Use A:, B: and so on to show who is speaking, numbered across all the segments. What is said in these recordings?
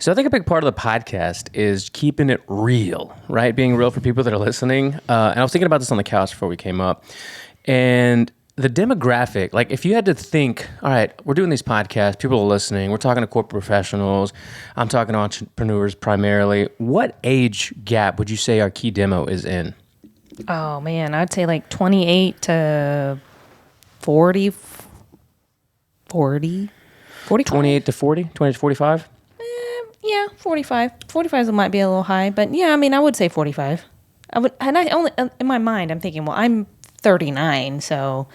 A: So I think a big part of the podcast is keeping it real, right? Being real for people that are listening. And I was thinking about this on the couch before we came up. And the demographic, like if you had to think, all right, we're doing these podcasts, people are listening, we're talking to corporate professionals, I'm talking to entrepreneurs primarily. What age gap would you say our key demo is in?
B: Oh, man, I'd say like 28 to 40, 45.
A: 28 to 40, 20 to 45?
B: Yeah, 45. 45 might be a little high, but yeah, I mean, I would say 45. And I only, in my mind, I'm thinking, well, I'm 39, so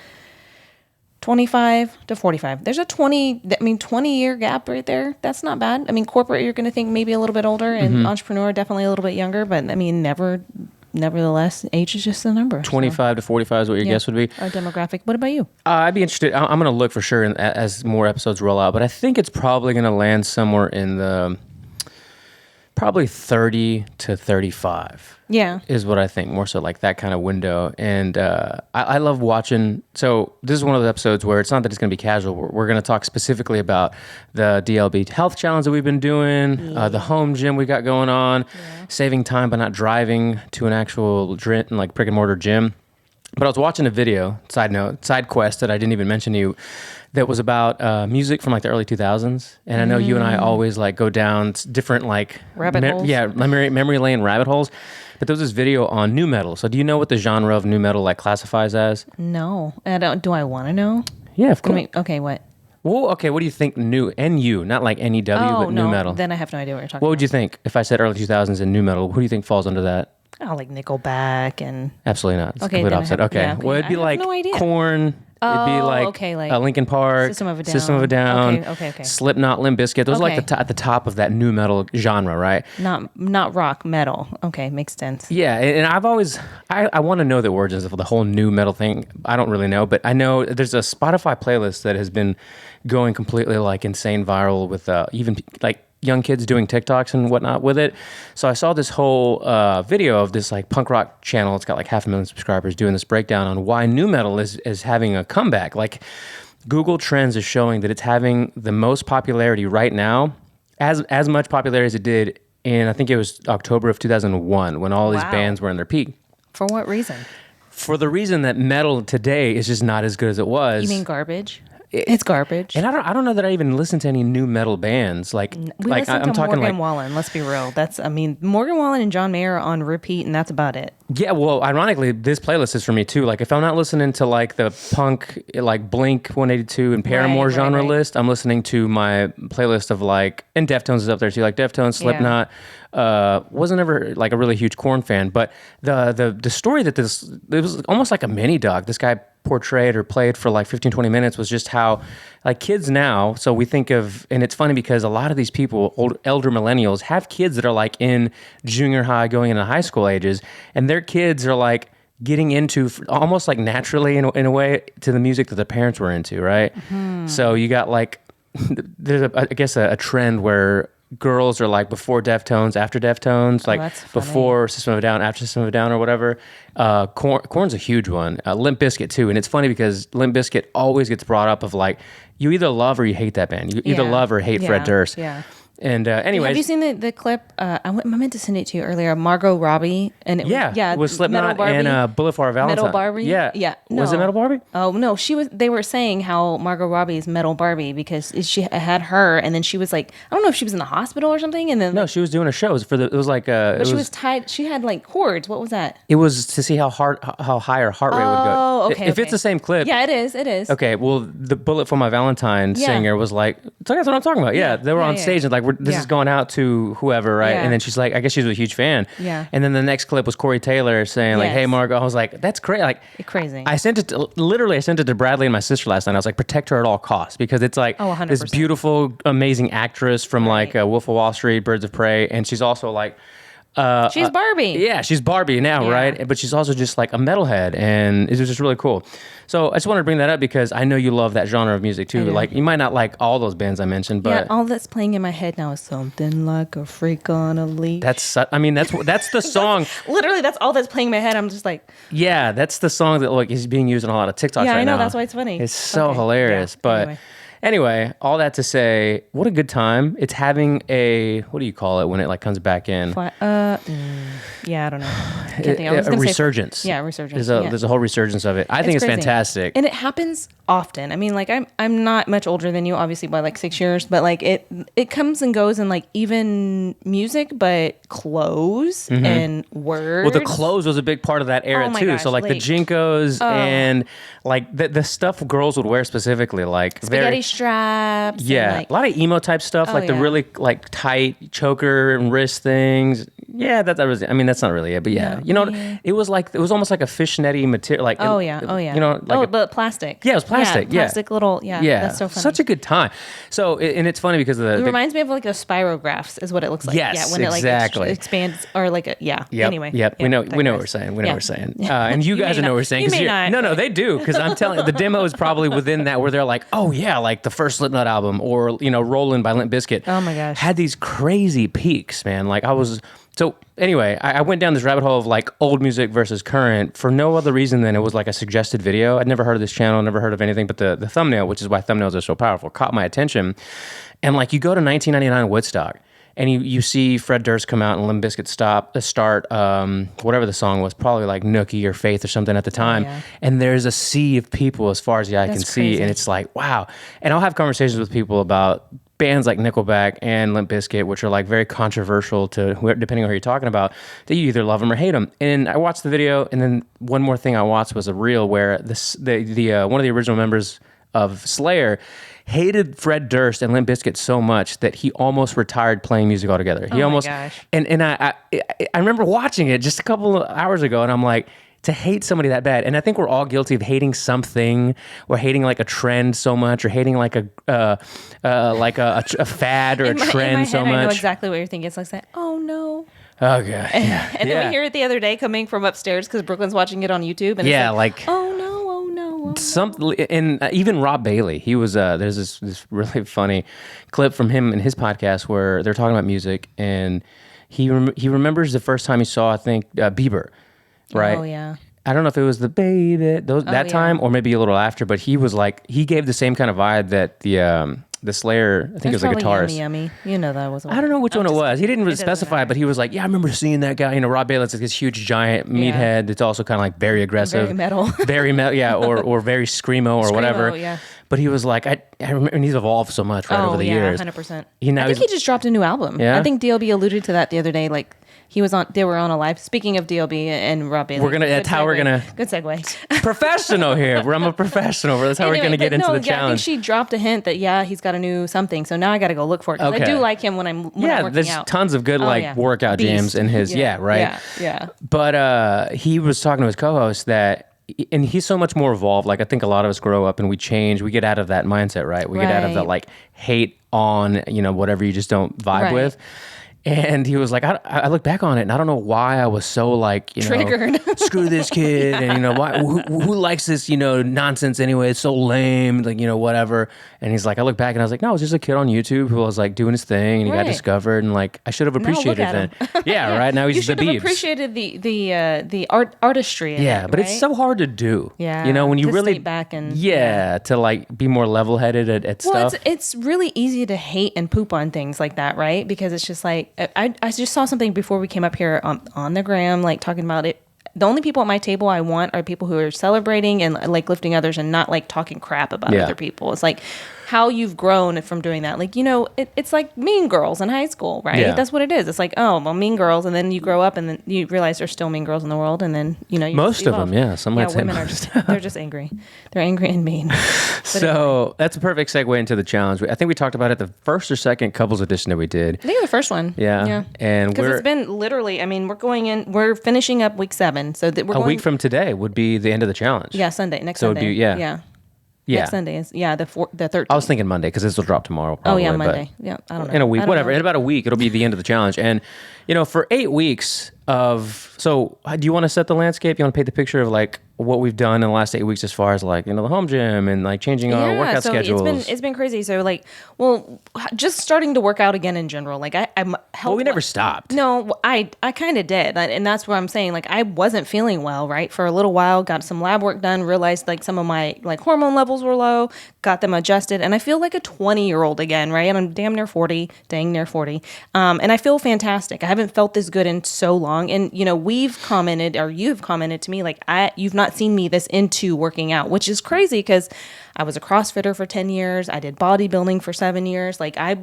B: 25 to 45. There's a 20-year gap right there. That's not bad. I mean, corporate, you're going to think maybe a little bit older, and entrepreneur, definitely a little bit younger, but I mean, nevertheless, age is just a number.
A: 25 to 45 is what your guess would be?
B: Our demographic. What about you?
A: I'd be interested. I'm going to look for sure as more episodes roll out, but I think it's probably going to land somewhere in the probably 30 to 35.
B: Yeah.
A: Is what I think, more so like that kind of window. And I love watching. So this is one of the episodes where it's not that it's going to be casual. We're going to talk specifically about the DLB health challenge that we've been doing, the home gym we got going on, saving time by not driving to an actual like brick and mortar gym. But I was watching a video, side quest that I didn't even mention to you, that was about music from like the early 2000s. And I know you and I always like go down different like
B: rabbit holes.
A: Yeah, memory lane rabbit holes. But there was this video on nu metal. So do you know what the genre of nu metal like classifies as?
B: No. Do I want to know?
A: Yeah, of course.
B: Okay, what?
A: Well, okay, what do you think NU, not like NEW, but nu metal?
B: Then I have no idea what you're talking about.
A: What would you think if I said early 2000s and nu metal? Who do you think falls under that?
B: Oh, like Nickelback and...
A: Absolutely not. It's
B: okay,
A: complete opposite. Well, it'd be like Korn. It'd be like Linkin Park, System of a Down,
B: okay.
A: Slipknot, Limp Bizkit. Those are like at the top of that nu metal genre, right?
B: Not rock, metal. Okay, makes sense.
A: Yeah, and I've always I want to know the origins of the whole nu metal thing. I don't really know, but I know there's a Spotify playlist that has been going completely like insane viral with even like young kids doing TikToks and whatnot with it. So I saw this whole video of this like punk rock channel. It's got like 500,000 subscribers doing this breakdown on why nu metal is having a comeback. Like Google Trends is showing that it's having the most popularity right now, as much popularity as it did in, I think it was October of 2001 when all these bands were in their peak.
B: For what reason? For
A: the reason that metal today is just not as good as it was.
B: You mean garbage? It's garbage.
A: And I don't know that I even listen to any nu metal bands. I'm talking
B: Morgan Wallen. Let's be real. Morgan Wallen and John Mayer are on repeat, and that's about it.
A: Yeah, well, ironically, this playlist is for me too. Like, if I'm not listening to like the punk, like Blink 182 and Paramore genre list, I'm listening to my playlist of like, and Deftones is up there too. Like Deftones, Slipknot. Wasn't ever like a really huge Korn fan, but the story that it was almost like a mini doc. This guy portrayed or played for like 15, 20 minutes was just how like kids now, so we think of, and it's funny because a lot of these people, elder millennials, have kids that are like in junior high going into high school ages, and their kids are like getting into almost like naturally in a way to the music that the parents were into, right? Mm-hmm. So you got like, there's I guess a trend where girls are like before Deftones, after Deftones, like before System of a Down, after System of a Down, or whatever. Korn's a huge one. Limp Bizkit too, and it's funny because Limp Bizkit always gets brought up of like, you either love or you hate that band. You either love or hate Fred Durst.
B: Yeah.
A: And anyways,
B: have you seen the clip? I meant to send it to you earlier. Margot Robbie and it
A: was Slipknot and Bullet for Our Valentine.
B: Metal Barbie.
A: Yeah. No. Was it Metal Barbie?
B: Oh no, they were saying how Margot Robbie is Metal Barbie because she had her, and then she was like, I don't know if she was in the hospital or something, and then
A: no, she was doing a show. It was like
B: but she was tied. She had like cords. What was that?
A: It was to see how high her heart rate would go.
B: Oh, okay.
A: If it's the same clip.
B: Yeah, it is. It is.
A: Okay. Well, the Bullet for My Valentine singer was like, that's what I'm talking about. Yeah, they were on stage and like, this is going out to whoever, right? And then she's like, I guess she was a huge fan.
B: Yeah.
A: And then the next clip was Corey Taylor saying like, hey, Margot. I was like, that's crazy. Like,
B: crazy.
A: I sent it to Bradley and my sister last night. I was like, protect her at all costs because it's like
B: 100%.
A: This beautiful, amazing actress from like Wolf of Wall Street, Birds of Prey. And she's also like,
B: she's Barbie.
A: Yeah, she's Barbie now, right? But she's also just like a metalhead, and it was just really cool. So I just wanted to bring that up because I know you love that genre of music too. Like you might not like all those bands I mentioned, but
B: all that's playing in my head now is something like a freak on a leash.
A: That's the song.
B: Literally, that's all that's playing in my head. I'm just like,
A: yeah, that's the song that like is being used in a lot of TikToks right now.
B: Yeah, I know. That's why it's funny.
A: It's so hilarious, but.
B: Anyway.
A: Anyway, all that to say, what a good time. It's having a, what do you call it when it like comes back in?
B: Yeah, I don't know. Can't think. I was
A: A
B: gonna say
A: resurgence.
B: resurgence.
A: There's a whole resurgence of it. I think it's
B: crazy.
A: fantastic.
B: And it happens often. I mean, like I'm not much older than you, obviously by like 6 years, but like it comes and goes in like even music, but clothes and words.
A: Well, the clothes was a big part of that era
B: my
A: too.
B: gosh,
A: So like the Jinkos and like the stuff girls would wear specifically, like
B: spaghetti straps.
A: Yeah,
B: and like,
A: a lot of emo type stuff, like the
B: yeah.
A: really like tight choker and wrist things. Yeah, that was. I mean, that's not really it, but yeah, you know, it was almost like a fishnetty material. Like
B: oh yeah,
A: you know, like
B: but plastic.
A: Yeah, it was plastic. Yeah,
B: plastic little. Yeah, that's so funny.
A: Such a good time. So and it's funny because
B: it reminds me of like a spirographs is what it looks like.
A: Yes,
B: yeah, when
A: exactly.
B: it like expands or like a
A: Yep,
B: Anyway,
A: yep. We know what we're saying. We know what we're saying. And you guys know what we're saying. No, they do, because I'm telling you, the demo is probably within that where they're like, oh yeah, like the first Slipknot album, or you know, Rollin' by Limp Bizkit.
B: Oh my gosh,
A: had these crazy peaks, man. Like I was. So anyway, I went down this rabbit hole of like old music versus current for no other reason than it was like a suggested video. I'd never heard of this channel, never heard of anything, but the thumbnail, which is why thumbnails are so powerful, caught my attention. And like you go to 1999 Woodstock, and you see Fred Durst come out and Limp Bizkit start whatever the song was, probably like Nookie or Faith or something at the time.
B: Yeah.
A: And there's a sea of people as far as the eye can see, and it's like, wow. And I'll have conversations with people about bands like Nickelback and Limp Bizkit, which are like very controversial to depending on who you're talking about, that you either love them or hate them. And I watched the video, and then one more thing I watched was a reel where the one of the original members of Slayer hated Fred Durst and Limp Bizkit so much that he almost retired playing music altogether. He almost,
B: gosh.
A: And I remember watching it just a couple of hours ago, and I'm like, to hate somebody that bad. And I think we're all guilty of hating something, or hating like a trend so much, or hating like a fad or a trend so much.
B: I know exactly what you're thinking. It's like saying, oh no.
A: Oh god. Yeah.
B: And then we hear it the other day coming from upstairs because Brooklyn's watching it on YouTube. And it's like, oh no.
A: And even Rob Bailey, he was there's this really funny clip from him in his podcast where they're talking about music, and he remembers the first time he saw, I think, Bieber, right?
B: Oh yeah.
A: I don't know if it was the baby that time or maybe a little after, but he was like, he gave the same kind of vibe that the Slayer, I think it was a guitarist.
B: Yummy. You know that was.
A: I don't know which one it was. He didn't really specify, but he was like, yeah, I remember seeing that guy. You know, Rob Bailey's like this huge giant meathead that's also kind of like very aggressive.
B: Very metal.
A: Very metal, yeah, or very screamo or whatever.
B: Yeah.
A: But he was like, I remember, and he's evolved so much over the years.
B: 100%. I
A: think
B: he just dropped a new album.
A: Yeah?
B: I think DLB alluded to that the other day. Like they were on a live. Speaking of DLB and Rob Bailey,
A: that's how we're gonna.
B: Good segue.
A: Professional here. I'm a professional. That's how we're gonna get into the challenge. I think
B: she dropped a hint that he's got a new something. So now I got to go look for it. Okay. I do like him when I'm working
A: there's
B: out.
A: Tons of good workout jams in his. Yeah, right.
B: Yeah.
A: But he was talking to his co-host that. And he's so much more evolved. Like, I think a lot of us grow up and we change. We get out of that mindset, right? We get out of that, like, hate on, whatever you just don't vibe with. And he was like, I look back on it and I don't know why I was so like,
B: triggered.
A: Screw this kid. And, why, who likes this, nonsense anyway? It's so lame, like, whatever. And he's like, I look back and I was like, no, it was just a kid on YouTube who was like doing his thing and he got discovered. And like, I should have appreciated it. Yeah, right. Now he's the Biebs. You should have
B: appreciated the artistry.
A: But it's so hard to do.
B: Yeah.
A: When you really
B: stay back and
A: to like be more level headed at stuff.
B: It's really easy to hate and poop on things like that, right? Because it's just like, I just saw something before we came up here on the gram, like talking about it. The only people at my table I want are people who are celebrating and like lifting others and not like talking crap about other people. It's like how you've grown from doing that. Like, it's like Mean Girls in high school, right? Yeah. That's what it is. It's like, oh, well, Mean Girls. And then you grow up and then you realize there's still Mean Girls in the world. And then, you
A: most of them, yeah. Some might say
B: women they're just angry. They're angry and mean.
A: So that's a perfect segue into the challenge. I think we talked about it the first or second couples edition that we did.
B: I think the first one.
A: Yeah. And
B: because it's been literally, we're finishing up week 7. So that we're
A: a week from today would be the end of the challenge.
B: Yeah, Sunday. Next Sunday.
A: So it'd be, yeah.
B: Next Sunday is the 13th.
A: I was thinking Monday because this will drop tomorrow. Probably,
B: Monday. Yeah, I don't know.
A: In a week, whatever. In about a week, it'll be the end of the challenge. And for 8 weeks do you want to set the landscape? You want to paint the picture of like what we've done in the last 8 weeks as far as like, the home gym and like changing our workout schedules.
B: It's been crazy. So like, well, just starting to work out again in general. Like I'm
A: Well, we never stopped.
B: No, I kind of did. And that's what I'm saying. Like I wasn't feeling well, right? For a little while, got some lab work done, realized like some of my like hormone levels were low, got them adjusted. And I feel like a 20-year-old again, right? And I'm dang near 40. And I feel fantastic. I haven't felt this good in so long. And, we've commented, or you've commented to me, like you've not seen me this into working out, which is crazy because I was a CrossFitter for 10 years. I did bodybuilding for 7 years. Like I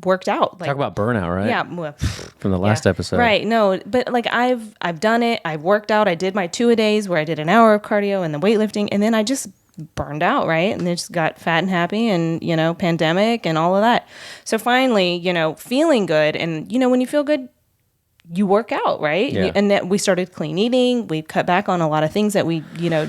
B: worked out. Like,
A: talk about burnout, right?
B: Yeah.
A: From the last episode.
B: Right. No, but like I've done it. I've worked out. I did my 2-a-days where I did an hour of cardio and the weightlifting. And then I just burned out, right? And then just got fat and happy and, pandemic and all of that. So finally, feeling good. And, when you feel good, you work out, right?
A: Yeah.
B: And that we started clean eating. We cut back on a lot of things that we,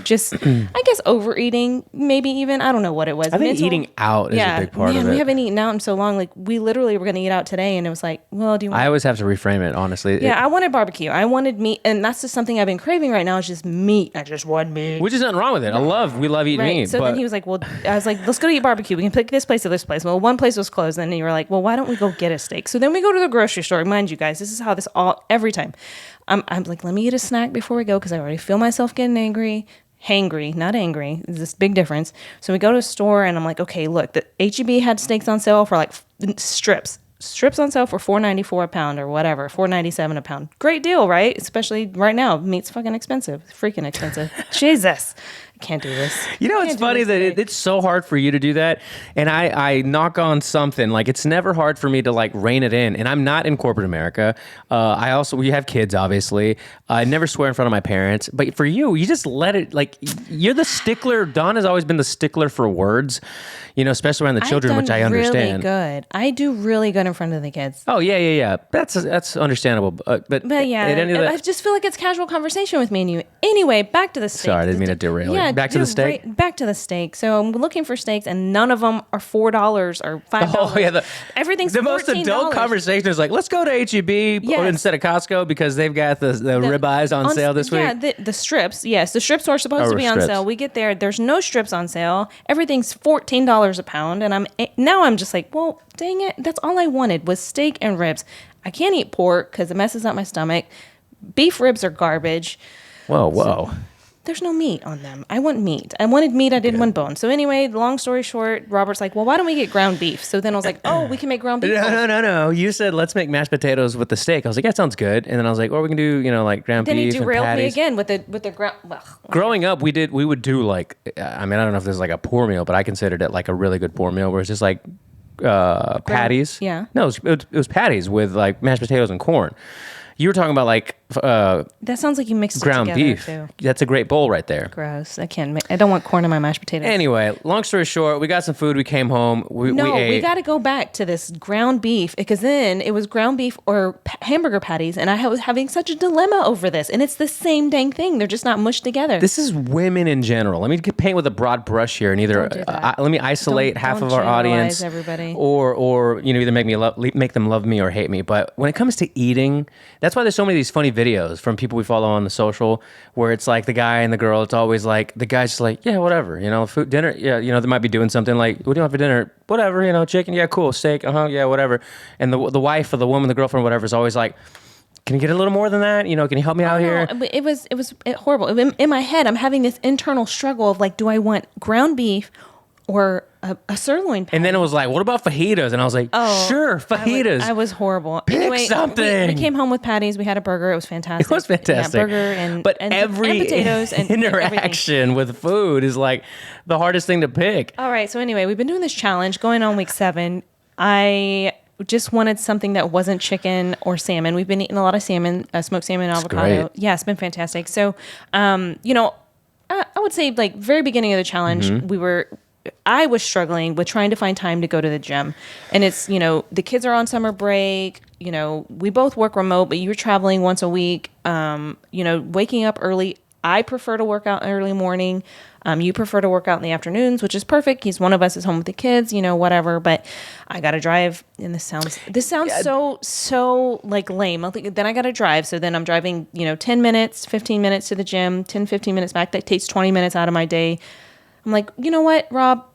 B: just, I guess, overeating, maybe even. I don't know what it was.
A: I think eating out is a big part of it.
B: We haven't eaten out in so long. Like, we literally were going to eat out today, and it was like, well, do you want...
A: I always have to reframe it, honestly.
B: Yeah, I wanted barbecue. I wanted meat, and that's just something I've been craving right now is just meat. I just want meat.
A: Which is nothing wrong with it. We love eating meat.
B: So then he was like, well, I was like, let's go to eat barbecue. We can pick this place or this place. Well, one place was closed, and then you were like, well, why don't we go get a steak? So then we go to the grocery store. Mind you guys, this is how this every time. I'm like, let me eat a snack before we go because I already feel myself getting angry. Hangry, not angry. There's this big difference. So we go to a store and I'm like, okay, look, the H-E-B had steaks on sale for like strips. Strips on sale for $4.94 a pound or whatever, $4.97 a pound. Great deal, right? Especially right now. Meat's fucking expensive. Freaking expensive. Jesus. I can't do this.
A: It's funny that it's so hard for you to do that. And I knock on something. Like, it's never hard for me to like rein it in. And I'm not in corporate America. We have kids, obviously. I never swear in front of my parents. But for you just let it, like, you're the stickler. Dawn has always been the stickler for words, especially around the children, which I understand.
B: Good. I do really good in front of the kids.
A: Oh, yeah. That's understandable. But
B: yeah, I just feel like it's casual conversation with me and you. Anyway, back to the steak.
A: Sorry, I didn't mean to derail you. Back to the steak?
B: Back to the steak. So I'm looking for steaks, and none of them are $4 or $5.
A: Oh, yeah.
B: Everything's
A: the most
B: $14.
A: adult conversation is like, let's go to H-E-B instead of Costco because they've got the ribeyes on sale this week.
B: Yeah, the strips. Yes, the strips are supposed to be on sale. We get there. There's no strips on sale. Everything's $14 a pound. And I'm just like, well, dang it. That's all I wanted was steak and ribs. I can't eat pork because it messes up my stomach. Beef ribs are garbage.
A: Whoa.
B: So, there's no meat on them. I want meat. I wanted meat. I didn't want bone. So anyway, long story short, Robert's like, well, why don't we get ground beef? So then I was like, oh, we can make ground beef.
A: No. You said, let's make mashed potatoes with the steak. I was like, that sounds good. And then I was like, or we can do, like ground beef and patties.
B: Then he derailed me again with the ground.
A: Growing up, we would do like, I don't know if this is like a poor meal, but I considered it like a really good poor meal where it's just like patties.
B: Yeah.
A: No, it was patties with like mashed potatoes and corn. You were talking about like
B: that sounds like you mixed
A: ground
B: it together
A: beef.
B: Too.
A: That's a great bowl right there.
B: Gross. I don't want corn in my mashed potatoes.
A: Anyway, long story short, we got some food. We came home. We ate.
B: We got to go back to this ground beef because then it was ground beef or hamburger patties, and I was having such a dilemma over this. And it's the same dang thing. They're just not mushed together.
A: This is women in general. Let me paint with a broad brush here, and either let me isolate half of our audience,
B: everybody,
A: or either make them love me or hate me. But when it comes to eating, that's why there's so many of these funny videos from people we follow on the social where it's like the guy and the girl. It's always like the guy's just like, yeah, whatever, food, dinner, yeah, they might be doing something like, what do you want for dinner? Whatever, chicken, yeah, cool, steak, yeah, whatever. And the wife or the woman, the girlfriend, whatever, is always like, can you get a little more than that? Can you help me out here?
B: It was horrible. In my head, I'm having this internal struggle of like, do I want ground beef or a sirloin patty?
A: And then it was like, what about fajitas? And I was like, sure, fajitas.
B: I was horrible.
A: Pick something.
B: We came home with patties. We had a burger. It was fantastic.
A: It was fantastic.
B: Yeah, burger and
A: every
B: potatoes and
A: interaction with food is like the hardest thing to pick.
B: All right. So anyway, we've been doing this challenge going on week 7. I just wanted something that wasn't chicken or salmon. We've been eating a lot of salmon, smoked salmon and avocado.
A: Great.
B: Yeah, it's been fantastic. So, I would say like very beginning of the challenge, I was struggling with trying to find time to go to the gym. And it's, the kids are on summer break, we both work remote, but you're traveling once a week, waking up early I prefer to work out early morning. You prefer to work out in the afternoons, which is perfect. He's one of us is home with the kids, whatever. But I got to drive. And this sounds so like lame. Then I got to drive. So then I'm driving, 10 minutes, 15 minutes to the gym, 10, 15 minutes back. That takes 20 minutes out of my day. I'm like, you know what, Rob?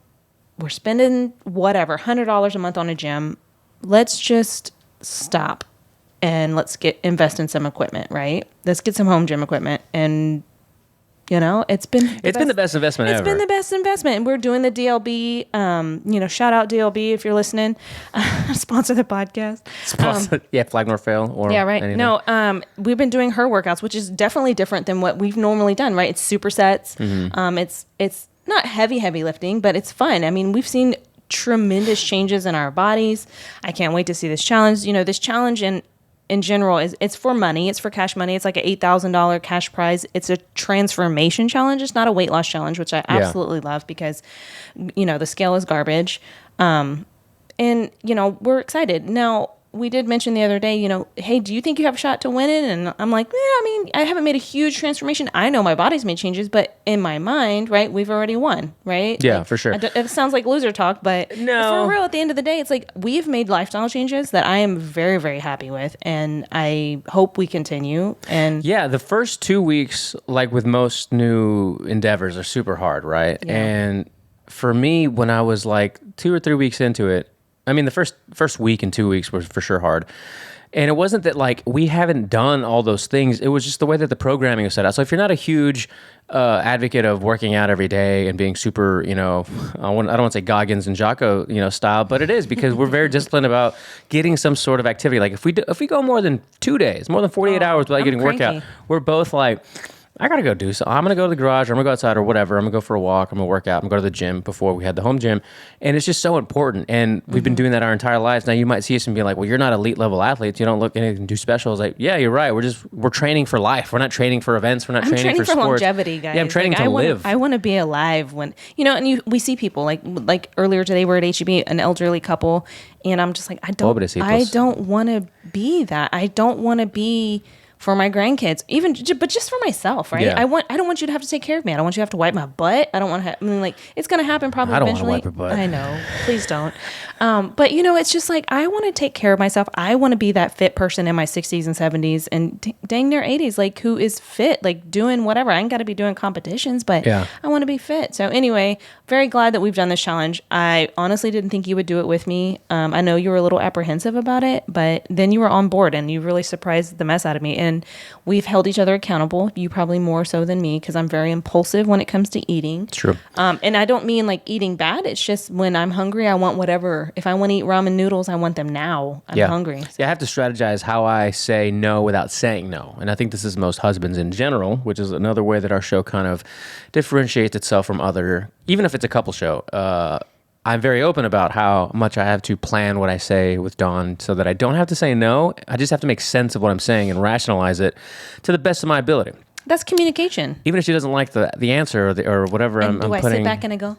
B: We're spending whatever, $100 a month on a gym. Let's just stop and let's invest in some equipment, right? Let's get some home gym equipment. And it's been
A: the best investment ever.
B: It's been the best investment. And we're doing the DLB. Shout out DLB if you're listening. Sponsor the podcast.
A: Flag Nor Fail. Or
B: yeah, right. Anything. No, we've been doing her workouts, which is definitely different than what we've normally done, right? It's supersets. Mm-hmm. It's not heavy lifting, but it's fun. I mean, we've seen tremendous changes in our bodies. I can't wait to see this challenge. This challenge in general it's for money. It's for cash money. It's like an $8,000 cash prize. It's a transformation challenge. It's not a weight loss challenge, which I absolutely love because, the scale is garbage. And, we're excited. Now, we did mention the other day, hey, do you think you have a shot to win it? And I'm like, I haven't made a huge transformation. I know my body's made changes, but in my mind, right, we've already won, right?
A: Yeah, for sure.
B: It sounds like loser talk, but
A: no.
B: For real, at the end of the day, it's like we've made lifestyle changes that I am very, very happy with, and I hope we continue. And
A: yeah, the first 2 weeks, like with most new endeavors, are super hard, right? Yeah. And for me, when I was like 2 or 3 weeks into it, I mean, the first week and 2 weeks were for sure hard. And it wasn't that like we haven't done all those things. It was just the way that the programming was set out. So if you're not a huge advocate of working out every day and being super, I don't want to say Goggins and Jocko, style, but it is because we're very disciplined about getting some sort of activity. Like if we go more than 2 days, more than 48 hours without getting workout, we're both like, I got to go do something. I'm going to go to the garage, or I'm going to go outside or whatever. I'm going to go for a walk. I'm going to work out. I'm going to go to the gym before we had the home gym. And it's just so important. And we've been doing that our entire lives. Now you might see us and be like, well, you're not elite level athletes. You don't look anything too special. It's like, yeah, you're right. We're training for life. We're not training for events. We're not training for sports.
B: Longevity, guys.
A: Yeah, I'm training to live.
B: I want to be alive when, we see people like earlier today we're at HEB, an elderly couple. And I'm just like, I don't want to be that. I don't want to be for my grandkids, but just for myself, right?
A: Yeah.
B: I don't want you to have to take care of me. I don't want you to have to wipe my butt. I don't want to it's going to happen probably eventually.
A: I don't want to wipe your butt.
B: I know. Please don't. But it's just like, I want to take care of myself. I want to be that fit person in my 60s and 70s and dang near 80s, like who is fit, like doing whatever. I ain't got to be doing competitions, but I want to be fit. So anyway, very glad that we've done this challenge. I honestly didn't think you would do it with me. I know you were a little apprehensive about it, but then you were on board and you really surprised the mess out of me. And we've held each other accountable. You probably more so than me because I'm very impulsive when it comes to eating.
A: It's true.
B: And I don't mean like eating bad. It's just when I'm hungry, I want whatever. If I want to eat ramen noodles, I want them now. I'm hungry. So.
A: Yeah, I have to strategize how I say no without saying no. And I think this is most husbands in general, which is another way that our show kind of differentiates itself from other, even if it's a couple show. I'm very open about how much I have to plan what I say with Dawn so that I don't have to say no. I just have to make sense of what I'm saying and rationalize it to the best of my ability.
B: That's communication.
A: Even if she doesn't like the answer or whatever I'm putting.
B: Do I sit back and I go,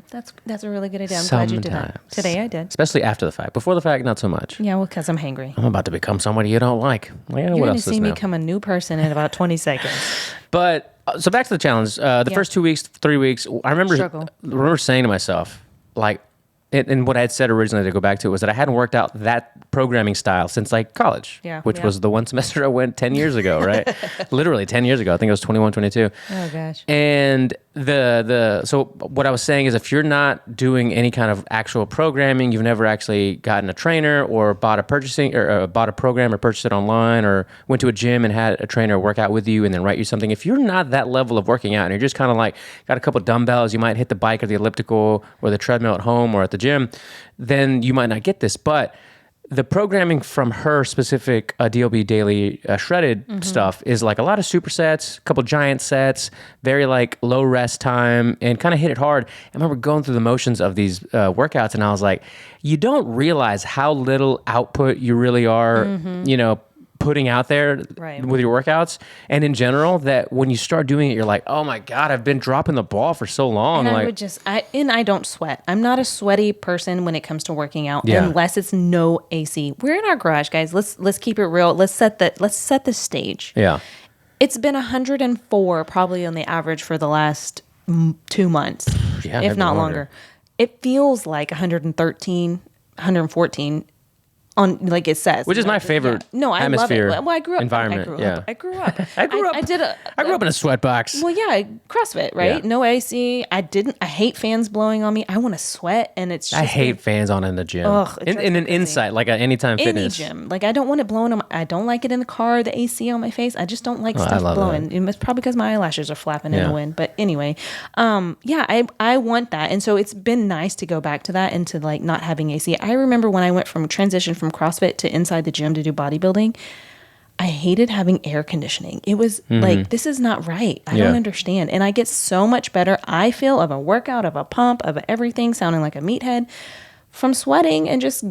B: that's a really good idea. I'm glad you did that. Today I did.
A: Especially after the fact. Before the fact, not so much.
B: Yeah, well, because I'm hangry.
A: I'm about to become somebody you don't like. Yeah,
B: You're going to see me become a new person in about 20 seconds.
A: But, so back to the challenge. The first 2 weeks, 3 weeks, I remember saying to myself, like, and what I had said originally to go back to was that I hadn't worked out that programming style since like college, which was the one semester I went 10 years ago, right? Literally 10 years ago. I think it was 21, 22.
B: Oh gosh.
A: And so what I was saying is if you're not doing any kind of actual programming, you've never actually gotten a trainer or bought a program or purchased it online or went to a gym and had a trainer work out with you and then write you something. If you're not that level of working out and you're just kind of like got a couple dumbbells, you might hit the bike or the elliptical or the treadmill at home or at the gym, then you might not get this. But the programming from her specific DLB daily shredded stuff is like a lot of supersets, a couple giant sets, very like low rest time, and kind of hit it hard. I remember going through the motions of these workouts, and I was like, you don't realize how little output you really are, putting out there with your workouts. And in general, that when you start doing it, you're like, oh my God, I've been dropping the ball for so long.
B: And I don't sweat. I'm not a sweaty person when it comes to working out unless it's no AC. We're in our garage, guys. Let's keep it real. Let's set the stage.
A: Yeah.
B: It's been 104 probably on the average for the last 2 months,
A: Yeah,
B: if
A: maybe
B: not
A: longer.
B: longer. It feels like 113, 114 on, like it says.
A: Which is my favorite
B: No, I
A: atmosphere,
B: love it. Well, I grew up.
A: environment.
B: I grew up.
A: I grew up.
B: I did a.
A: I grew up in a sweatbox.
B: Well, yeah, CrossFit, right?
A: Yeah.
B: No AC. I hate fans blowing on me. I want to sweat, and it's just
A: I hate fans on in the gym.
B: Ugh, it
A: in
B: drives
A: an
B: me crazy.
A: Anytime like Anytime
B: any
A: Fitness.
B: gym. Like, I don't want it blowing on I don't like it in the car, the AC on my face. I just don't like
A: I
B: stuff
A: love
B: blowing. It's probably because my eyelashes are flapping in
A: Yeah.
B: the wind. But anyway, I want that. And so it's been nice to go back to that and to like not having AC. I remember when I went from transition from CrossFit to inside the gym to do bodybuilding, I hated having air conditioning. It was like, this is not right. I don't understand. And I get so much better, I feel, of a workout, of a pump, of everything, sounding like a meathead from sweating and just,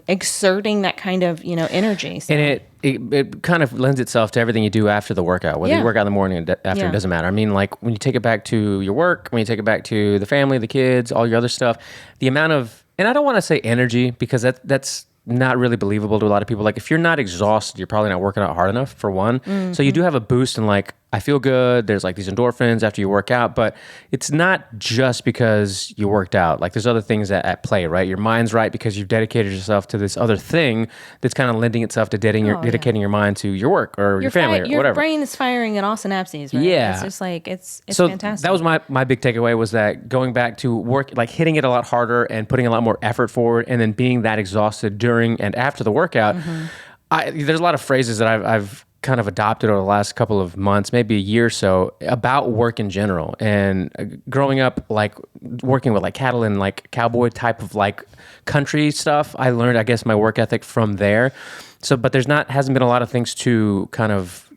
B: exerting that kind of, energy. So,
A: And it kind of lends itself to everything you do after the workout, whether
B: Yeah.
A: you work out in the morning or after,
B: Yeah.
A: it doesn't matter. I mean, like when you take it back to your work, when you take it back to the family, the kids, all your other stuff, the amount of, and I don't want to say energy because that's not really believable to a lot of people. Like if you're not exhausted, you're probably not working out hard enough for one. So you do have a boost in like, I feel good. There's like these endorphins after you work out, but it's not just because you worked out. Like there's other things at play, right? Your mind's right because you've dedicated yourself to this other thing that's kind of lending itself to dedicating your mind to your work or your family or
B: your
A: whatever.
B: brain is firing in all synapses, right?
A: Yeah.
B: It's just like, it's
A: So
B: fantastic.
A: that was my big takeaway was that going back to work, like hitting it a lot harder and putting a lot more effort forward and then being that exhausted during and after the workout. There's a lot of phrases that I've kind of adopted over the last couple of months, maybe a year or so, about work in general. And growing up, like working with like cattle and like cowboy type of like country stuff, I learned, I guess, my work ethic from there. So, but hasn't been a lot of things to kind of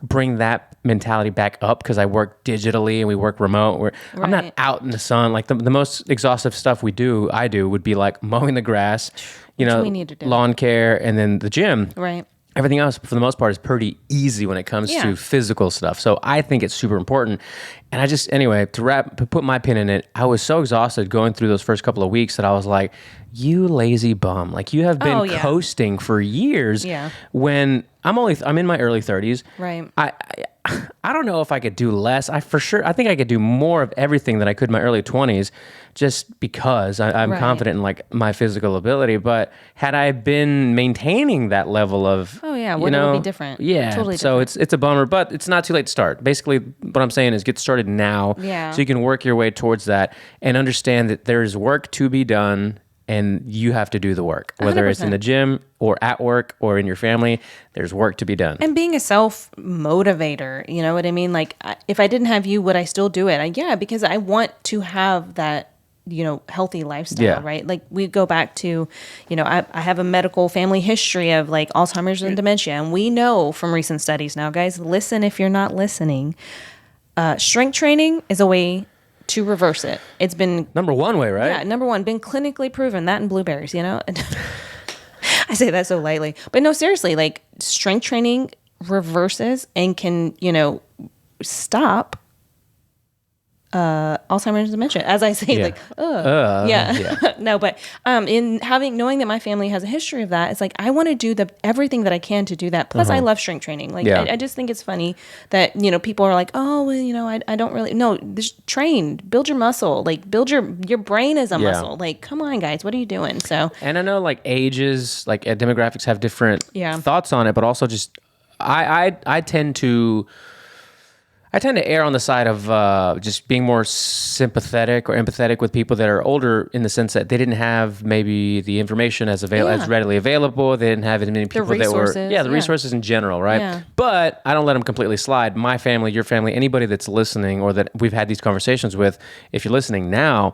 A: bring that mentality back up because I work digitally and we work remote. I'm not
B: Right.
A: out in the sun. Like the most exhaustive stuff I do would be like mowing the grass,
B: Which we need to do.
A: lawn care, and then the gym.
B: Right.
A: Everything else, for the most part, is pretty easy when it comes
B: Yeah.
A: to physical stuff. So I think it's super important. And anyway, to put my pin in it, I was so exhausted going through those first couple of weeks that I was like, you lazy bum. Like you have been
B: Oh, yeah.
A: coasting for years
B: Yeah.
A: when I'm in my early 30s.
B: Right.
A: I don't know if I could do less. I think I could do more of everything that I could in my early 20s just because I'm
B: Right.
A: confident in like my physical ability. But had I been maintaining that level of,
B: Oh, yeah.
A: you
B: Well, it
A: know,
B: would be different.
A: Yeah.
B: Totally
A: so
B: different.
A: it's a bummer, but it's not too late to start. Basically, what I'm saying is get started now
B: Yeah.
A: so you can work your way towards that and understand that there's work to be done and you have to do the work. Whether it's in
B: 100%.
A: the gym or at work or in your family, there's work to be done.
B: And being a self motivator, you know what I mean? Like, if I didn't have you, would I still do it? Yeah, because I want to have that, healthy lifestyle,
A: Yeah.
B: right? Like, we go back to, I have a medical family history of like Alzheimer's and dementia. And we know from recent studies now, guys, listen if you're not listening. Strength training is a way to reverse it. It's been
A: Number one way, right?
B: Yeah, number one, been clinically proven, that and blueberries, I say that so lightly. But no, seriously, like strength training reverses and can, stop Alzheimer's and dementia. As I say,
A: Yeah.
B: like,
A: yeah.
B: no, but knowing that my family has a history of that, it's like I want to do everything that I can to do that. Plus, I love strength training. Like,
A: Yeah.
B: I just think it's funny that people are like, oh, well, I don't really. No, just train, build your muscle, like build your brain as a
A: Yeah.
B: muscle. Like, come on, guys, what are you doing? So
A: And I know like ages, like demographics have different
B: Yeah.
A: thoughts on it, but also just I tend to err on the side of just being more sympathetic or empathetic with people that are older in the sense that they didn't have maybe the information as
B: Yeah.
A: readily available. They didn't have as many people that were
B: resources,
A: the
B: yeah.
A: resources in general, right?
B: Yeah.
A: But I don't let them completely slide. My family, your family, anybody that's listening or that we've had these conversations with, if you're listening now,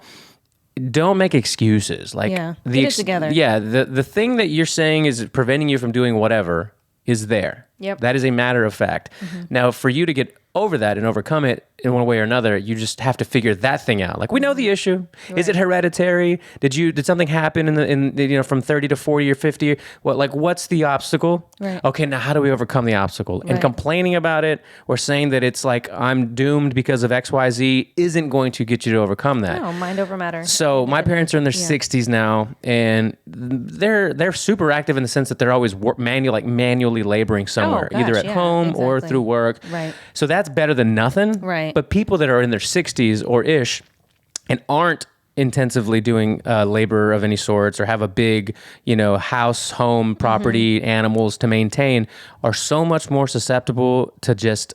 A: don't make excuses. Like
B: Yeah. Get it together.
A: Yeah, the thing that you're saying is preventing you from doing whatever is there.
B: Yep.
A: That is a matter of fact. Now, for you to get over that and overcome it in one way or another, you just have to figure that thing out. Like we know the issue. Is it hereditary? Did something happen in from 30 to 40 or 50? What's the obstacle?
B: Right.
A: Okay, now how do we overcome the obstacle? And
B: Right.
A: complaining about it or saying that it's like I'm doomed because of XYZ isn't going to get you to overcome that.
B: no, mind over matter.
A: So my parents are in their 60s now, and they're super active in the sense that they're always manually laboring somewhere. somewhere, either
B: gosh,
A: at
B: yeah,
A: home or
B: exactly.
A: through work.
B: Right.
A: So that's better than nothing.
B: Right.
A: But people that are in their 60s or ish and aren't intensively doing labor of any sorts or have a big, house, home, property, animals to maintain are so much more susceptible to just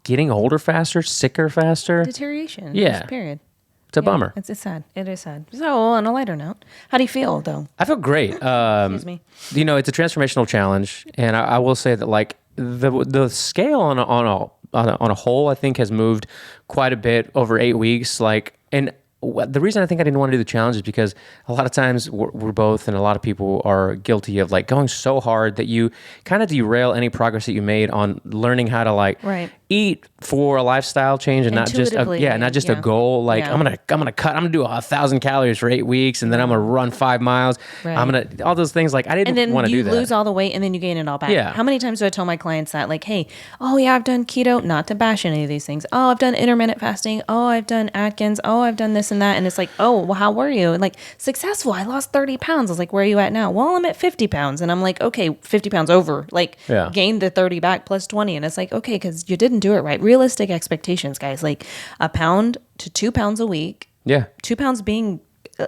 A: getting older faster, sicker faster.
B: Deterioration.
A: Yeah.
B: Just period.
A: It's a bummer.
B: It's sad. It is sad. So on a lighter note, how do you feel though?
A: I feel great.
B: Excuse me.
A: It's a transformational challenge, and I will say that like the scale on a whole, I think has moved quite a bit over 8 weeks. Like, and the reason I think I didn't want to do the challenge is because a lot of times we're both, and a lot of people are guilty of like going so hard that you kind of derail any progress that you made on learning how to like
B: Right.
A: eat for a lifestyle change and not just
B: Intuitively,
A: a goal. Like
B: Yeah.
A: I'm gonna do 1,000 calories for 8 weeks, and then I'm gonna run 5 miles.
B: Right.
A: I'm gonna all those things. Like I
B: And
A: didn't
B: then
A: want to do
B: you
A: that.
B: lose all the weight and then you gain it all back.
A: Yeah.
B: How many times do I tell my clients that? Like, hey, oh yeah, I've done keto, not to bash any of these things. Oh, I've done intermittent fasting. Oh, I've done Atkins. Oh, I've done this and that. And it's like, oh, well, how were you? And like, successful. I lost 30 pounds. I was like, where are you at now? Well, I'm at 50 pounds. And I'm like, okay, 50 pounds over. Like,
A: Yeah.
B: gained the 30 back plus 20. And it's like, okay, because you didn't do it right. Realistic expectations, guys. Like 1 pound to 2 pounds a week.
A: Yeah.
B: 2 pounds being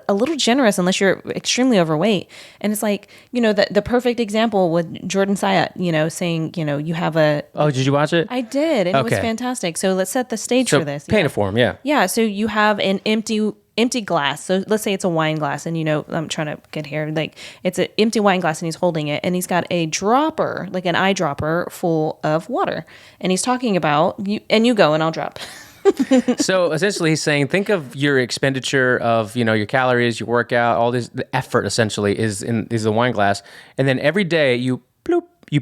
B: a little generous unless you're extremely overweight. And it's like, the perfect example with Jordan Syatt, saying, you have a...
A: Oh, did you watch it?
B: I did, and it was
A: Okay.
B: fantastic. So let's set the stage
A: So
B: for this.
A: paint it for him. Yeah.
B: Yeah, so you have an empty glass. So let's say it's a wine glass, and I'm trying to get here. Like it's an empty wine glass, and he's holding it, and he's got a dropper, like an eyedropper, full of water, and he's talking about you. And you go, and I'll drop.
A: So essentially he's saying, think of your expenditure of, your calories, your workout, all this, the effort essentially is the wine glass. And then every day you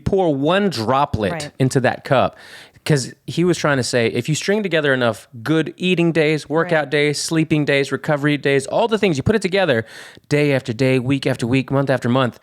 A: pour one droplet
B: Right.
A: into that cup. Because he was trying to say, if you string together enough good eating days, workout
B: Right.
A: days, sleeping days, recovery days, all the things, you put it together day after day, week after week, month after month.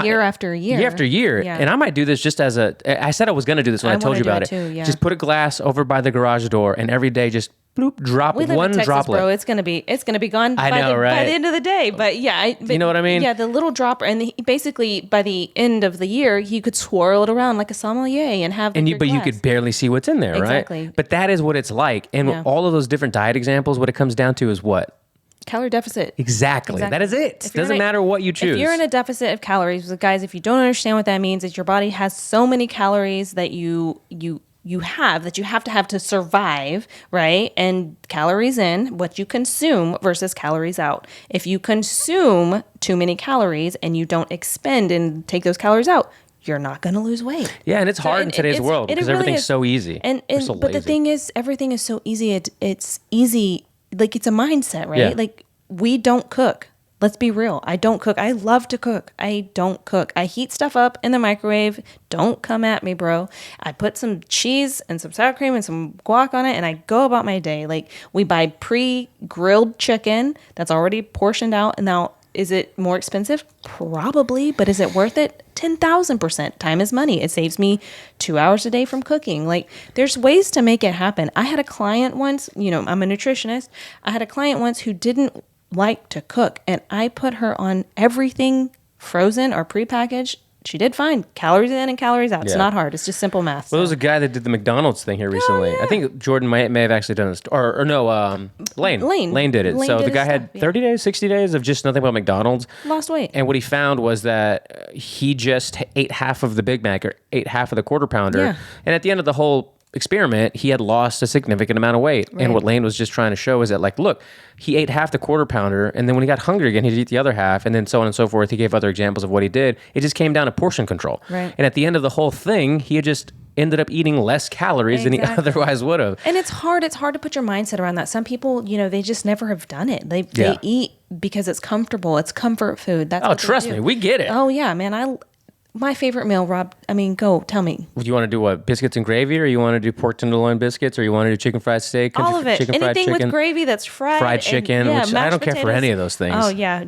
B: Year after year.
A: Year after year.
B: Yeah.
A: And I might do this just as I said I was going to do this when I told
B: wanna
A: you
B: do
A: about
B: it too, yeah.
A: Just put a glass over by the garage door and every day just bloop, drop
B: We live
A: one
B: in Texas,
A: droplet.
B: bro. It's gonna be gone
A: I know,
B: by
A: right?
B: the end of the day. But yeah,
A: You know what I mean?
B: Yeah, the little dropper, and basically by the end of the year, you could swirl it around like a sommelier and have.
A: But you could barely see what's in there,
B: Exactly.
A: right? But that is what it's like. And
B: Yeah.
A: all of those different diet examples, what it comes down to is what?
B: calorie deficit.
A: Exactly. That is it.
B: If you're
A: Doesn't
B: in a-
A: matter what you choose.
B: If you're in a deficit of calories, guys, if you don't understand what that means, is your body has so many calories that you have to have to survive, right? And calories in, what you consume versus calories out. If you consume too many calories and you don't expend and take those calories out, you're not going to lose weight.
A: Yeah, and it's hard in
B: and
A: today's
B: it's-
A: world
B: it
A: because
B: really
A: everything's
B: is.
A: so easy.
B: And
A: We're so
B: but the
A: lazy.
B: thing is, everything is so easy. It's easy. Like it's a mindset, right?
A: Yeah.
B: Like we don't cook. Let's be real. I don't cook. I love to cook. I don't cook. I heat stuff up in the microwave. Don't come at me, bro. I put some cheese and some sour cream and some guac on it and I go about my day. Like we buy pre-grilled chicken that's already portioned out. And now, is it more expensive? Probably, but is it worth it? 10,000%. Time is money. It saves me 2 hours a day from cooking. Like there's ways to make it happen. I had a client once, I'm a nutritionist. I had a client once who didn't like to cook and I put her on everything frozen or prepackaged. She did fine. Calories in and calories out. It's
A: Yeah.
B: not hard. It's just simple math.
A: Well, there
B: so.
A: was a guy that did the McDonald's thing here recently.
B: yeah.
A: I think Jordan may have actually done this. Or no, Lane.
B: Lane
A: did it.
B: Lane
A: So
B: did
A: the guy
B: his
A: had
B: stuff, yeah.
A: 30 days, 60 days of just nothing but McDonald's.
B: Lost weight.
A: And what he found was that he just ate half of the Big Mac or ate half of the Quarter Pounder.
B: Yeah.
A: And at the end of the whole experiment, he had lost a significant amount of weight.
B: Right.
A: And what Lane was just trying to show is that, like, look, he ate half the Quarter Pounder, and then when he got hungry again, he'd eat the other half, and then so on and so forth. He gave other examples of what he did. It just came down to portion control.
B: Right.
A: And at the end of the whole thing, he had just ended up eating less calories than he
B: Exactly.
A: otherwise would have.
B: And it's hard to put your mindset around that. Some people, they just never have done it. They
A: Yeah.
B: eat because it's comfortable. It's comfort food. That's
A: Oh,
B: what they
A: trust
B: do.
A: me, we get it.
B: Oh yeah, man. My favorite meal, Rob. I mean, go tell me.
A: Do you want to do what, biscuits and gravy, or you want to do pork tenderloin biscuits, or you want to do chicken fried steak?
B: All of it.
A: Chicken fried
B: Anything
A: chicken?
B: with gravy that's fried.
A: Fried
B: and-
A: chicken,
B: yeah,
A: which I
B: mashed
A: don't care for
B: potatoes.
A: any of those things.
B: Oh yeah,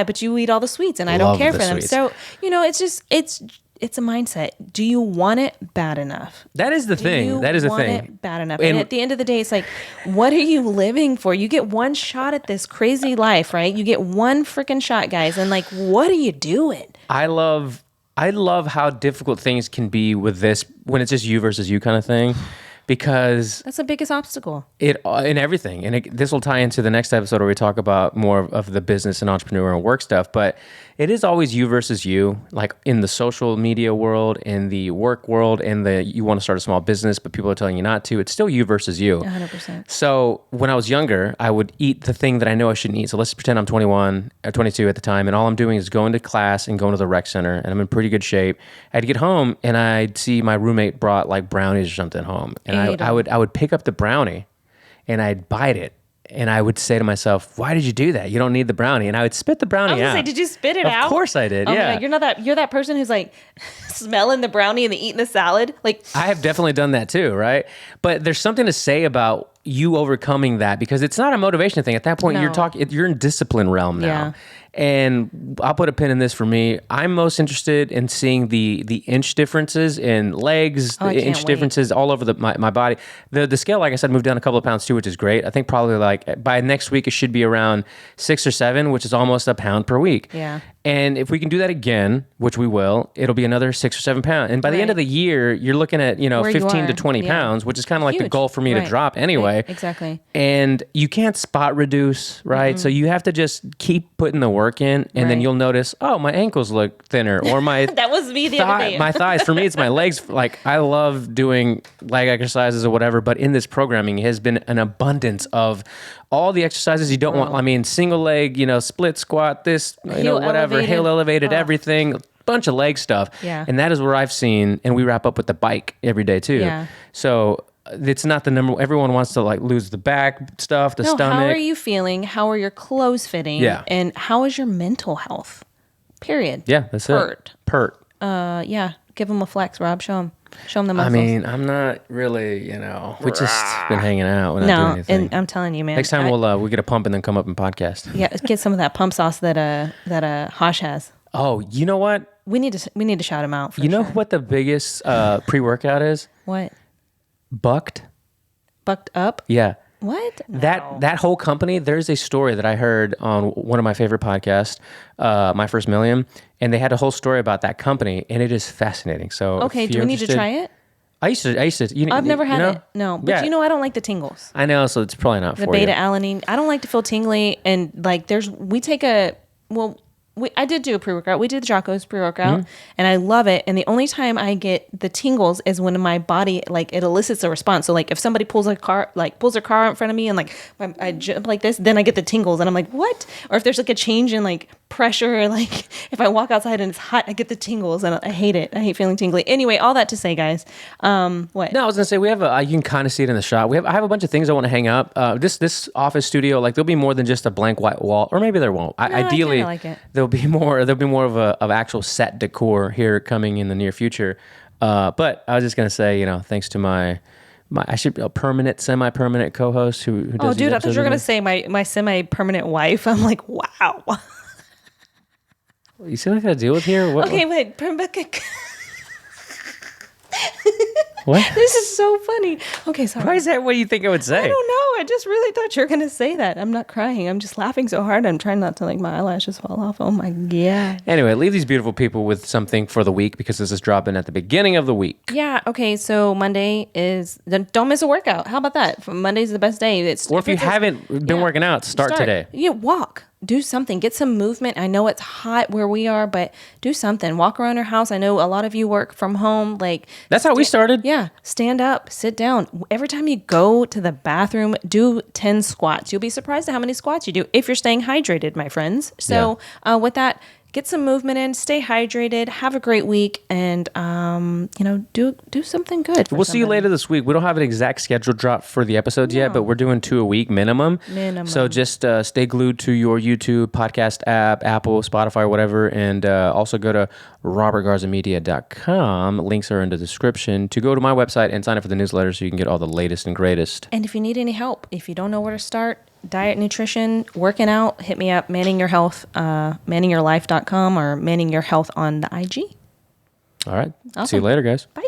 B: but you eat all the sweets, and I don't
A: Love
B: care
A: the
B: for them.
A: sweets.
B: So it's just it's a mindset. Do you want it bad enough?
A: That is the
B: Do
A: thing.
B: you
A: That is the
B: want
A: thing.
B: it bad enough?
A: And-
B: And at the end of the day, it's like, what are you living for? You get one shot at this crazy life, right? You get one freaking shot, guys, and like, what are you doing?
A: I love I love how difficult things can be with this when it's just you versus you kind of thing, because
B: That's the biggest obstacle.
A: it in everything, and this will tie into the next episode where we talk about more of the business and entrepreneur and work stuff. But it is always you versus you, like in the social media world, in the work world, in the you want to start a small business, but people are telling you not to. It's still you versus you.
B: 100%.
A: So when I was younger, I would eat the thing that I know I shouldn't eat. So let's pretend I'm 21 or 22 at the time, and all I'm doing is going to class and going to the rec center, and I'm in pretty good shape. I'd get home and I'd see my roommate brought like brownies or something home, and I would pick up the brownie and I'd bite it. And I would say to myself, "Why did you do that? You don't need the brownie." And I would spit the brownie out.
B: I was gonna say, did you spit it out?
A: Of course I did.
B: Oh
A: yeah.
B: my God, you're that person who's like smelling the brownie and eating the salad. Like
A: I have definitely done that too, right? But there's something to say about you overcoming that, because it's not a motivation thing. At that point,
B: No.
A: you're in discipline realm now.
B: Yeah.
A: And I'll put a pin in this for me. I'm most interested in seeing the inch differences in legs,
B: I
A: the
B: can't
A: inch
B: wait.
A: differences all over my body. The scale, like I said, moved down a couple of pounds too, which is great. I think probably like by next week, it should be around 6 or 7, which is almost a pound per week.
B: Yeah.
A: And if we can do that again, which we will, it'll be another 6 or 7 pounds. And by the end of
B: Right.
A: the year, you're looking at,
B: Where you
A: 15 to
B: are.
A: 20
B: Yeah.
A: pounds, which is kind of like the
B: Huge.
A: goal for me to
B: Right.
A: drop anyway.
B: Exactly.
A: And you can't spot reduce, right? So you have to just keep putting the work in, and then
B: Right.
A: you'll notice, oh, my ankles look thinner, or my
B: That was me the other day.
A: my thighs. For me, it's my legs. Like I love doing leg exercises or whatever, but in this programming has been an abundance of all the exercises you don't want. I mean, single leg, split squat, this,
B: Heel
A: whatever,
B: elevated.
A: heel elevated, everything. Bunch of leg stuff.
B: Yeah.
A: And that is where I've seen, and we wrap up with the bike every day too.
B: Yeah.
A: So it's not the number. Everyone wants to like lose the back stuff, the
B: No,
A: stomach.
B: how are you feeling? How are your clothes fitting?
A: Yeah.
B: And how is your mental health? Period.
A: Yeah, that's
B: Pert.
A: it. Pert.
B: Yeah. Give them a flex, Rob. Show them the
A: I
B: muscles.
A: mean, I'm not really, we just been hanging out. We're not doing
B: no,
A: anything.
B: and I'm telling you, man.
A: Next time we'll get a pump and then come up and podcast.
B: yeah, get some of that pump sauce that Hosh has.
A: Oh, you know what?
B: We need to shout him out. For
A: You know
B: sure.
A: what the biggest pre-workout is?
B: What?
A: Bucked.
B: Bucked up?
A: Yeah.
B: What? No.
A: That whole company, there's a story that I heard on one of my favorite podcasts, My First Million, and they had a whole story about that company, and it is fascinating. So
B: Okay,
A: if
B: do
A: you're
B: we need to
A: interested-
B: try it?
A: I used to.
B: I've never had
A: you know?
B: it. No, but
A: Yeah.
B: I don't like the tingles.
A: I know, so it's probably not
B: The
A: for
B: beta
A: you.
B: alanine. I don't like to feel tingly, and like I did do a pre-workout. We did the Jocko's pre-workout,
A: Mm-hmm.
B: and I love it. And the only time I get the tingles is when my body, like, it elicits a response. So like if somebody pulls their car out in front of me and like I jump like this, then I get the tingles, and I'm like, what? Or if there's like a change in like pressure, or like if I walk outside and it's hot, I get the tingles, and I hate it. I hate feeling tingly. Anyway, all that to say, guys, what?
A: No, I was gonna say we have you can kind of see it in the shot. I have a bunch of things I want to hang up. This office studio, like there'll be more than just a blank white wall, or maybe there won't.
B: I
A: Ideally,
B: kinda like it.
A: there'll be more of actual set decor here coming in the near future. But I was just gonna say, thanks to my I should be a permanent, semi-permanent co-host who does.
B: Oh,
A: these
B: dude, I thought
A: episodes
B: you were
A: with
B: gonna
A: me.
B: say my semi-permanent wife. I'm like, wow.
A: You see what I gotta deal with here? What?
B: Okay, wait.
A: What?
B: This is so funny. Okay, sorry.
A: Why is that what you think I would say?
B: I don't know. I just really thought you were gonna say that. I'm not crying. I'm just laughing so hard. I'm trying not to like my eyelashes fall off. Oh my god.
A: Anyway, leave these beautiful people with something for the week, because this is dropping at the beginning of the week.
B: Yeah. Okay. So Monday is don't miss a workout. How about that? Monday's the best day.
A: Or if you haven't been working out, start today.
B: Yeah, walk. Do something. Get some movement. I know it's hot where we are, but do something. Walk around your house. I know a lot of you work from home. Like
A: That's how we started.
B: Yeah. Stand up, sit down. Every time you go to the bathroom, do 10 squats. You'll be surprised at how many squats you do if you're staying hydrated, my friends. So with that, get some movement in, stay hydrated, have a great week, and do something good.
A: We'll see you later this week. We don't have an exact schedule drop for the episodes yet, but we're doing 2 a week minimum. So just stay glued to your YouTube podcast app, Apple, Spotify, or whatever, and also go to robertgarzamedia.com. Links are in the description to go to my website and sign up for the newsletter so you can get all the latest and greatest.
B: And if you need any help, if you don't know where to start, diet, nutrition, working out, hit me up, Manning Your Health, manningyourlife.com, or Manning Your Health on the IG.
A: All right. See
B: Awesome.
A: you later, guys.
B: Bye.